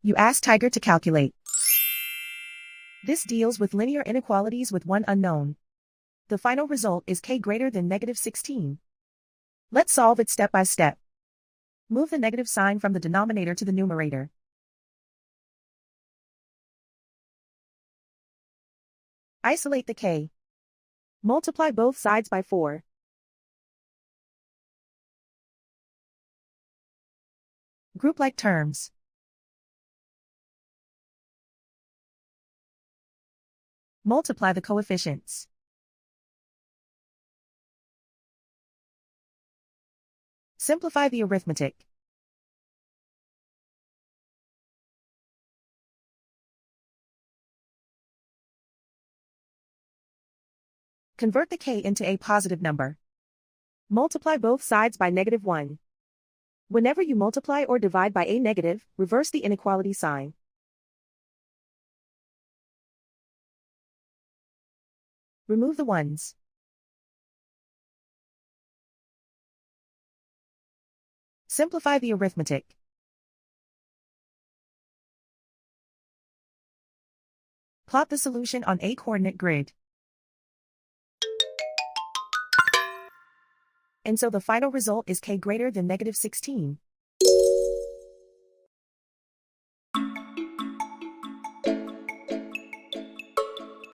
You ask Tiger to calculate. This deals with linear inequalities with one unknown. The final result is k greater than -16. Let's solve it step by step. Move the negative sign from the denominator to the numerator. Isolate the k. Multiply both sides by 4. Group like terms. Multiply the coefficients. Simplify the arithmetic. Convert the k into a positive number. Multiply both sides by -1. Whenever you multiply or divide by a negative, reverse the inequality sign. Remove the ones. Simplify the arithmetic. Plot the solution on a coordinate grid. And so the final result is k greater than -16.